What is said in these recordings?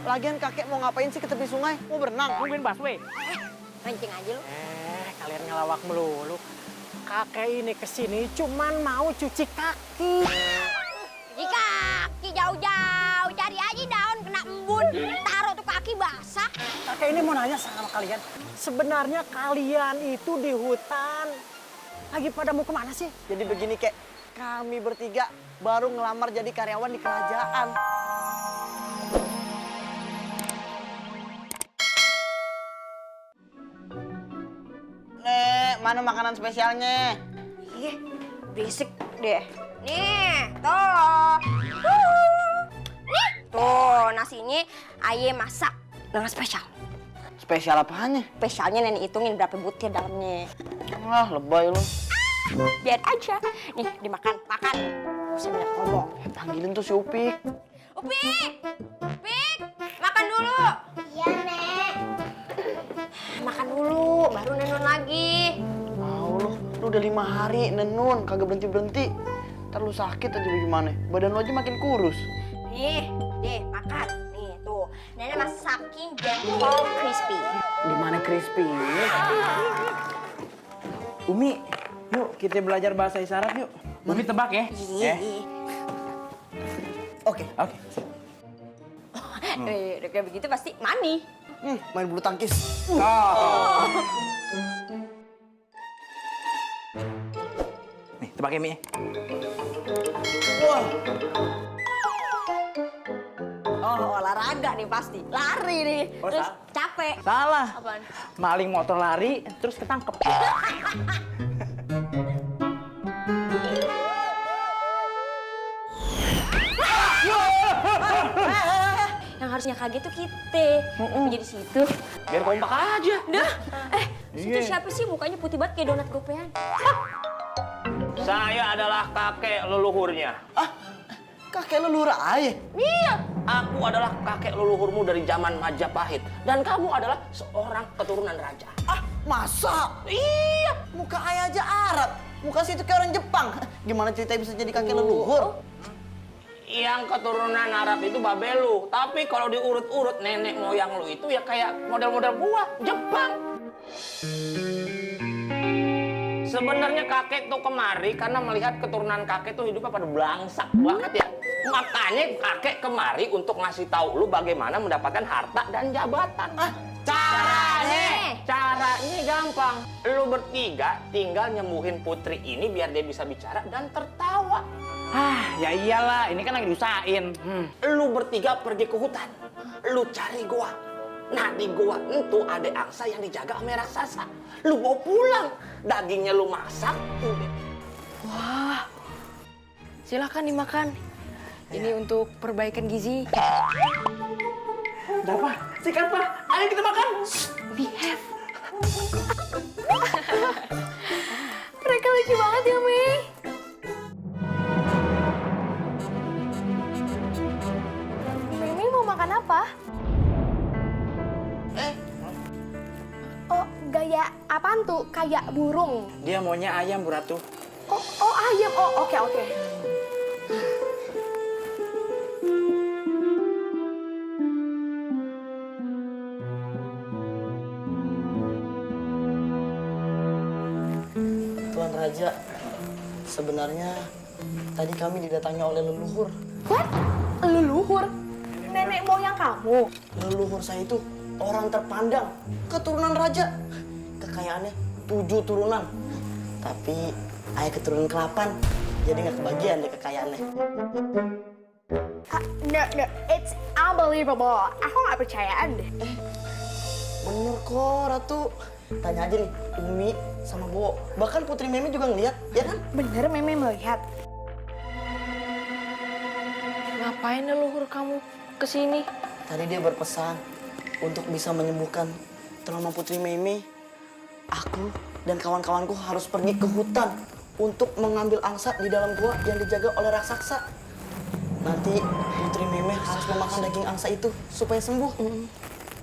Lagian kakek mau ngapain sih ke tepi sungai? Mau berenang? Nungguin busway. Mancing aja lu. Kalian ngelawak melulu. Kakek ini kesini cuman mau cuci kaki. Cuci kaki jauh-jauh. Cari aja daun kena embun. Taruh tuh kaki basah. Kakek ini mau nanya sama kalian. Sebenarnya kalian itu di hutan. Lagi pada mau kemana sih? Jadi begini kek, kami bertiga baru ngelamar jadi karyawan di kerajaan. Nek, mana makanan spesialnya? Ih, berisik deh. Nih, tuh. Nih, tuh nasinya ayam masak dengan spesial. Spesial apanya? Spesialnya nenek hitungin berapa butir dalamnya. Wah, lebay lu. Biar aja. Nih, dimakan. Makan. Bisa banyak ngomong. Panggilin tuh si Upik. Upik! Upik! Makan dulu. Iya, Nek. Makan dulu, baru nenun lagi. Lu udah 5 hari nenun, kagak berhenti-berhenti. Ntar lu sakit aja bagaimana? Badan lu aja makin kurus. Nih, deh, makan. Nih, tuh. Nenek masakin jengkol crispy. Di mana crispy? Umi, yuk kita belajar bahasa isyarat yuk. Umi tebak ya? Iya. Oke. Oke. Udah kayak begitu pasti mani. Main bulu tangkis. Nih, tebak ya, Mi. Wah, Oh, olahraga nih pasti. Lari nih. Oh, Terus salah. capek. Salah. Apaan? Maling motor lari, terus ketangkep. Yang harusnya kaget tuh kita. Tapi jadi situ. Biar kompak aja. Dah. Situ siapa sih mukanya putih banget kayak donat gopean? Saya adalah kakek leluhurnya. kakek leluhur aja. Iya, aku adalah kakek leluhurmu dari zaman Majapahit. Dan kamu adalah seorang keturunan raja. Masa? Iya. Muka ayah aja Arab. Muka situ kayak orang Jepang. Gimana ceritanya bisa jadi kakek leluhur? Yang keturunan Arab itu babelu. Tapi kalau diurut-urut nenek moyang lu itu ya kayak model-model gua, Jepang. Sebenarnya kakek tuh kemari karena melihat keturunan kakek tuh hidupnya pada belangsak banget ya. Makanya kakek kemari untuk ngasih tahu lu bagaimana mendapatkan harta dan jabatan. Caranya gampang. Lu bertiga tinggal nyembuhin putri ini biar dia bisa bicara dan tertawa. Ya iyalah, ini kan lagi diusahain. Lu bertiga pergi ke hutan. Lu cari gua. Nah di gua itu ada angsa yang dijaga sama raksasa. Lu bawa pulang. Dagingnya lu masak. Wah, silakan dimakan. Ini untuk perbaikan gizi. Udah apa? Sikat apa? Ayo kita makan. Behave. Mereka lucu banget ya, Mei. Mimi mau makan apa? Oh, gaya apaan tuh? Kayak burung. Dia maunya ayam, Bu Ratu. Oh ayam. Oh, oke. Tuan Raja, sebenarnya tadi kami didatangi oleh leluhur. What? Leluhur? Nenek moyang kamu? Leluhur saya itu orang terpandang, keturunan raja. Kekayaannya 7 turunan. Tapi ayah keturunan ke-8, jadi nggak kebagian deh kekayaannya. No, it's unbelievable. Aku nggak percayaan deh. Bener kok, Ratu. Tanya aja nih, Umi sama Bowo. Bahkan Putri Memi juga ngeliat, ya kan? Bener Meme melihat. Ngapain leluhur kamu kesini? Tadi dia berpesan untuk bisa menyembuhkan trauma Putri Memi. Aku dan kawan-kawanku harus pergi ke hutan untuk mengambil angsa di dalam gua yang dijaga oleh raksasa. Nanti Putri Memi harus memakan daging angsa itu supaya sembuh.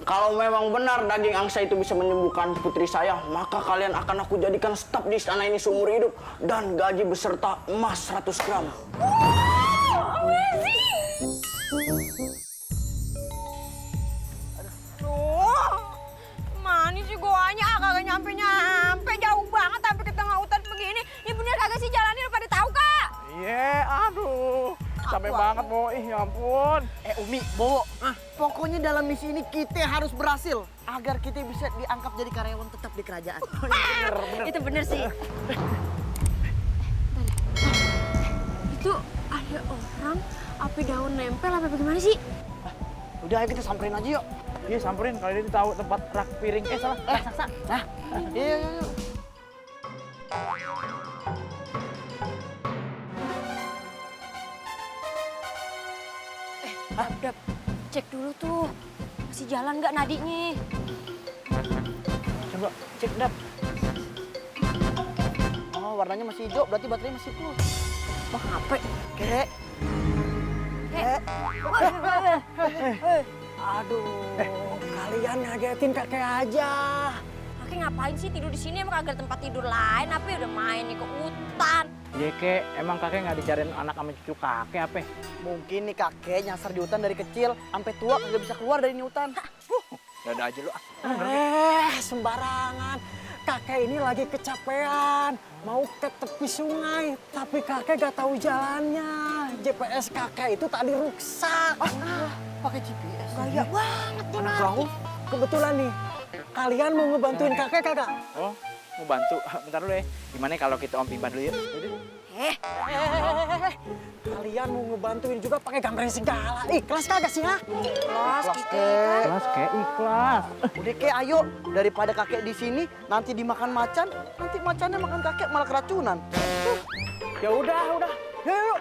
Kalau memang benar daging angsa itu bisa menyembuhkan putri saya, maka kalian akan aku jadikan staf di istana ini seumur hidup dan gaji beserta emas 100 gram. Capek banget, Bo. Ih, ya ampun. Umi, Bowo, pokoknya dalam misi ini kita harus berhasil agar kita bisa diangkat jadi karyawan tetap di kerajaan. Itu bener sih. Itu ada orang, api daun nempel apa bagaimana sih? Udah, ayo kita samperin aja yuk. Iya, samperin kali ini tahu tempat rak piring. Salah, raksasa. Nah, iya, iya, iya. Udah cek dulu tuh, masih jalan nggak nadinya? Coba cek dap. Oh, warnanya masih hijau, berarti baterainya masih full. Wah, HP. Kek. Aduh, kalian ngagetin kakek aja. Kakek ngapain sih tidur di sini? Emang kagak ada tempat tidur lain? Apa udah main nih ke hutan? Iya, Kek. Emang kakek nggak dicariin anak sama cucu kakek apa? Mungkin nih kakek nyasar di hutan dari kecil, sampai tua kagak bisa keluar dari ini hutan. Dadah aja lu. Sembarangan. Kakek ini lagi kecapean, mau ke tepi sungai, tapi kakek gak tahu jalannya. GPS kakek itu tadi rusak. Pakai GPS. Gaya banget nih, Anak Mak. perahu. Kebetulan nih, kalian mau ngebantuin kakek kagak? Oh, mau bantu. Bentar dulu ya. Gimana kalau kita Om Pimpa dulu yuk? Kalian mau ngebantuin juga pakai gambaran segala. Ikhlas kagak sih, ha? Kelas kita Kek. Kelas, Kek. Ikhlas. Udah Kek, ayo. Daripada kakek di sini, nanti dimakan macan, nanti macannya makan kakek malah keracunan. Ya udah. Yuk.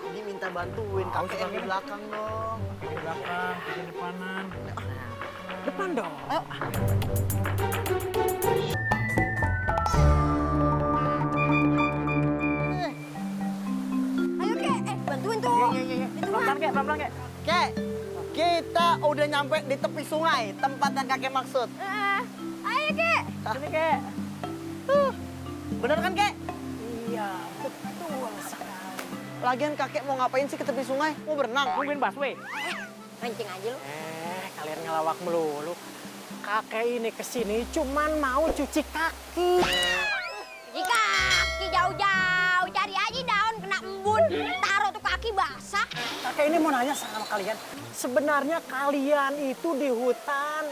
Tadi minta bantuin kakek yang di belakang dong. Di belakang, di depanan. Depan dong. Ayo. Ayo Kek, bantuin tuh. Iya. Pelan-pelan, Kek. Pelan-pelan, Kek. Kek, kita udah nyampe di tepi sungai, tempat yang kakek maksud. Ayo Kek. Sini, Kek. Bener kan, Kek? Iya, betul sekali. Lagian kakek mau ngapain sih ke tepi sungai? Mau berenang? Tungguin busway. Mancing aja lu. Kalian ngelawak melulu. Kakek ini kesini cuman mau cuci kaki. Cuci kaki jauh-jauh, cari aja daun kena embun, taruh tuh kaki basah. Kakek ini mau nanya sama kalian. Sebenarnya kalian itu di hutan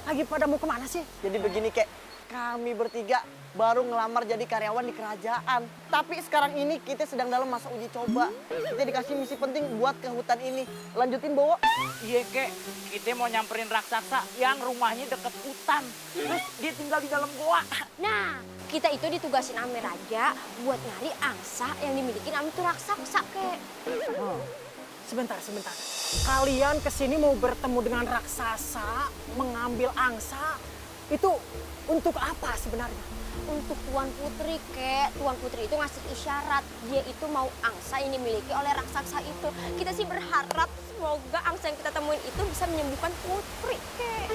lagi pada mau kemana sih? Jadi begini, Kek. Kami bertiga baru ngelamar jadi karyawan di kerajaan. Tapi sekarang ini kita sedang dalam masa uji coba. Kita dikasih misi penting buat ke hutan ini. Lanjutin, Bowo. Iya, Kek. Kita mau nyamperin raksasa yang rumahnya deket hutan. Terus dia tinggal di dalam goa. Nah, kita itu ditugasin ame raja buat nyari angsa yang dimiliki ame tuh raksasa, Kek. Sebentar. Kalian kesini mau bertemu dengan raksasa, mengambil angsa. Itu untuk apa sebenarnya? Untuk Tuan Putri, Kek. Tuan Putri itu ngasih isyarat. Dia itu mau angsa yang dimiliki oleh raksasa itu. Kita sih berharap semoga angsa yang kita temuin itu bisa menyembuhkan Putri, Kek.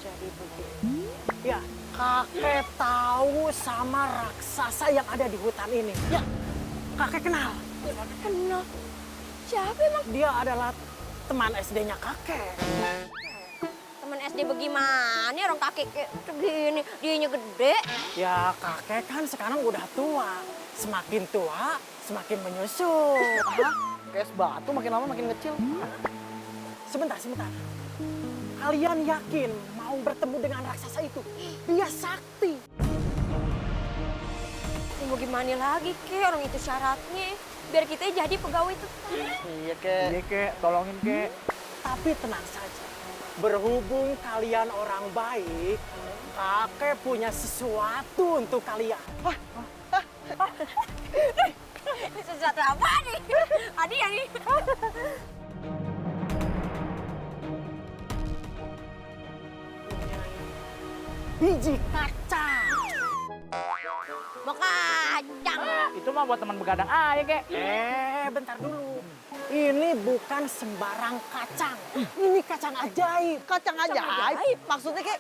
Jadi begini. Ya, kakek tahu sama raksasa yang ada di hutan ini. Ya, kakek kenal. Kenal. Siapa emang? Dia adalah teman SD-nya kakek. Temen SD bagaimana? Orang kakek kayak segini, dianya gede. Ya, kakek kan sekarang udah tua. Semakin tua, semakin menyusul. Kayak es batu, makin lama makin kecil. Sebentar. Kalian yakin mau bertemu dengan raksasa itu? Dia sakti. Mau gimana lagi, Kek? Orang itu syaratnya. Biar kita jadi pegawai tetap. Iya, Kek. Iya, Kek. Tolongin, Kek. Tapi tenang saja. Berhubung kalian orang baik, kakek punya sesuatu untuk kalian. Ini sesuatu apa nih? Adi ya nih. Biji kacang. Mau kacang. Itu mah buat teman begadang ya, Kek. Bentar dulu. Ini bukan sembarang kacang. Ini kacang ajaib. Kacang ajaib. Maksudnya, Kek?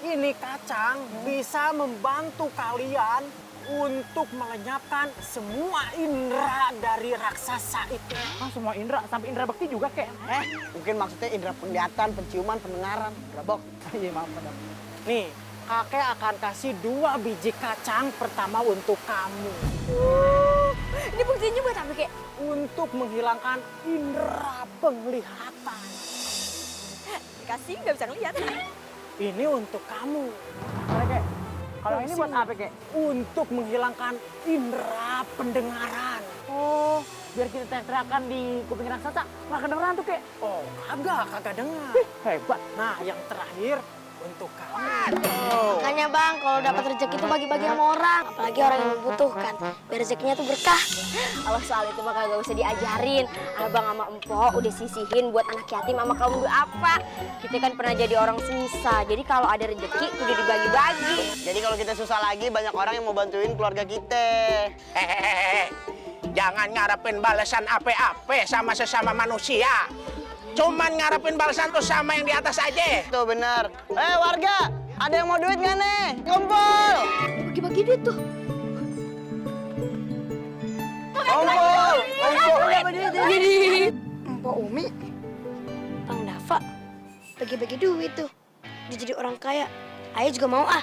Ini kacang bisa membantu kalian untuk melenyapkan semua indera dari raksasa itu. Ah, semua indera, sampai indera bekti juga, Kek. Mungkin maksudnya indera penglihatan, penciuman, pendengaran. Rabok. Iya, maaf, Madam. Nih, kakek akan kasih 2 biji kacang pertama untuk kamu. Ini buktinya buat apa, Kek? Untuk menghilangkan indera penglihatan. Dikasih nggak bisa ngeliat. Ini untuk kamu. Kek, kalau ini buat apa, Kek? Untuk menghilangkan indera pendengaran. Oh, biar kita teriak-teriakan di kuping raksasa. Nggak kedengeran tuh, Kek. Oh, kagak dengar. Hebat. Nah, yang terakhir untuk kamu. Makanya bang, kalau dapat rezeki itu bagi-bagi sama orang, apalagi orang yang membutuhkan. Biar rezekinya tuh berkah. Kalau soal itu mah kagak usah diajarin. Abang sama Empok udah sisihin buat anak yatim sama kaum duafa. Kita kan pernah jadi orang susah. Jadi kalau ada rezeki udah dibagi-bagi. Jadi kalau kita susah lagi, banyak orang yang mau bantuin keluarga kita. Jangan ngarepin balasan apa-apa sama sesama manusia. Cuman ngarepin balasan tuh sama yang di atas aja. Tuh bener. Warga, ada yang mau duit nggak nih? Kumpul! Bagi-bagi duit tuh. Kumpul! Mpok Umi, Bang Dava, bagi-bagi duit tuh. Dia jadi orang kaya. Ayah juga mau ah.